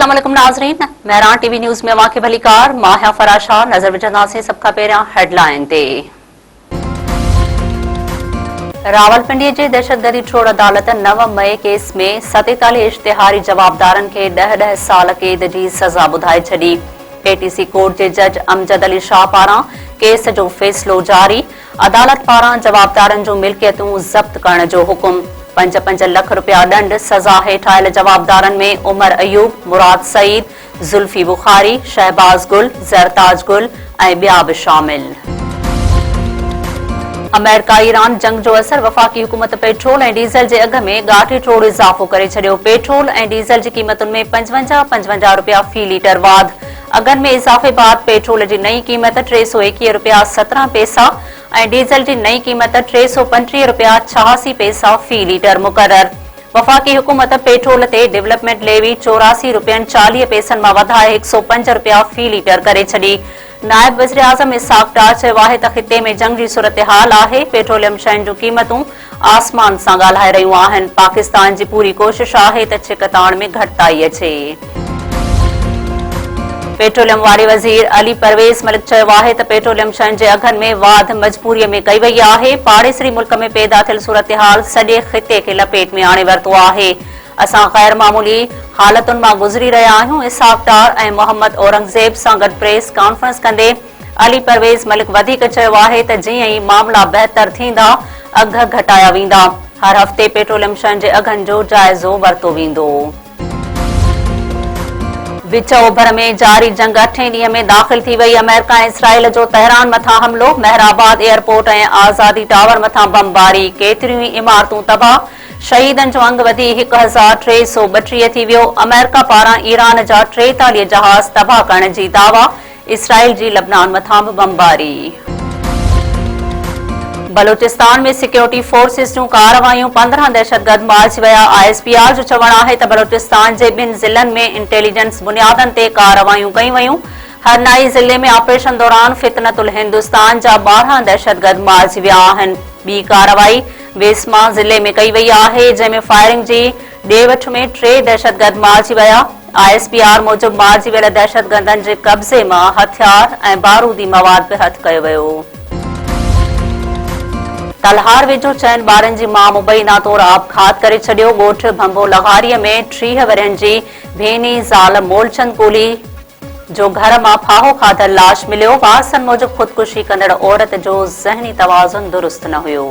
अस्सलाम वालेकुम नाज़रीन, महरान टीवी न्यूज़ में वाक़े भलीकार माहिया फराशा नज़र विझंदासीं सभ खां पहिरियां हेडलाइन ते। रावलपिंडी जे दहशतगर्दी ट्रोड़ अदालत 9 मई केस में 47 इश्तिहारी जवाबदारनि खे 10-10 साल कैद जी सज़ा ॿुधाए छॾी। एटीसी कोर्ट जे जज अमजद अली शाह पारां केस जो फ़ैसिलो जारी। अदालत पारां जवाबदारनि जूं मिल्कियतूं ज़ब्त करण जो हुकुम। 5-5 लख रुपया दंड। सज़ा हेठि आयल जवाबदारनि में उमर अयूब, मुराद सईद, जुल्फी बुखारी, शहबाज गुल, ज़रताज गुल ऐं ॿिया बि शामिल। अमेरिका ईरान जंग जो असर। वफ़ाक़ी हुकूमत पेट्रोल ऐं डीज़ल जे अघ में ॻाढ़ी टोड़ इज़ाफ़ो करे छॾियो। पेट्रोल ऐं डीज़ल जी क़ीमतुनि में 55 रुपया फ़ी लीटर वाध। अघनि में इज़ाफ़े बाद पेट्रोल जी नई क़ीमत 321 रुपया 17 पैसा ऐं डीज़ल जी नई क़ीमत 335 रुपया 86 पैसा फ़ी लीटर मुक़रर। वफ़ाक़ी हुकूमत पेट्रोल ते डेवलपमेंट लेवी 84 रुपयनि 40 पैसनि मां वधाए 105 रुपया फ़ी लीटर करे छॾी। नायब वज़ीर आज़म इसाक़ डार चयो आहे त ख़िते में जंग जी सूरतहाल आहे। पेट्रोलियम शयुनि जूं क़ीमतूं आसमान सां ॻाल्हाए रहियूं आहिनि। पाकिस्तान जी पूरी कोशिश आहे त छिकताण में घटिताई अचे। पेट्रोलियम वारे वज़ीर अली परवेज़ मलिक चयो आहे त पेट्रोलियम शयुनि जे अघनि में वाध मजबूरीअ में कई वई आहे। पाड़ेसरी मुल्क में पैदा थियल सूरतहाल सॼे ख़िते खे लपेट में आणे वरितो आहे। असां ग़ैर मामूली हालतुनि मां गुज़री रहिया आहियूं। इसाक़ डार ऐं मोहम्मद औरंगज़ेब सां गॾु प्रेस कॉन्फ्रेंस कंदे अली परवेज़ मलिक वधीक चयो आहे त जीअं ई मामला बहितर थींदा अघ घटाया वेंदा। हर हफ़्ते पेट्रोलियम शयुनि जे अघनि जो जाइज़ो वरितो वेंदो। विच ओभर में जारी जंग 8 ॾींहं में दाख़िल थी वई। अमेरिका ऐं इसराइल जो तहरान मथां हमलो। महराबाद एयरपोर्ट ऐं आज़ादी टावर मथां बमबारी। केतिरियूं ई इमारतूं तबाह। शहीदनि जो अंग वधी 1332 थी वियो। अमेरिका पारां ईरान जा 43 जहाज़ तबाह करण जी दावा। इसराइल जी लबनान मथां बि बमबारी। बलूचिस्तान में सिक्योरिटी फोर्सिस जूं कार्रवाइयूं। 15 दहशतगर्द मारिजी विया। ISPR जो चवणु आहे त बलूचिस्तान जे 2 ज़िलनि में इंटेलिजेंस बुनियादनि ते कार्रवाइयूं कयूं वयूं। हरनाई ज़िले में ऑपरेशन दौरान फितनतुल हिंदुस्तान जा 12 दहशतगर्द मारिजी विया आहिनि। ॿी कार्रवाई वेस्मा ज़िले में कई वई आहे, जंहिं में फायरिंग जी ॾे वठ में 3 दहशतगर्द मारिजी विया। ISPR मूजिबि मारिजी वियल दहशतगर्दनि जे कब्ज़े मां हथियार ऐं बारूदी मवाद बि हथ कयो वियो। तलहार वेझो 4 ॿारनि जी माउ मुबैना तौरु आपघात करे छॾियो। ॻोठ भंभो लहारीअ में 30 वरियनि जी भेनी ज़ाल मोलचंद कोली जो घर मां फाहो खाधल लाश मिलियो। वारसनि मूजिबि ख़ुदकुशी कंदड़ औरत जो ज़हनी तवाज़ुन दुरुस्त न हुयो।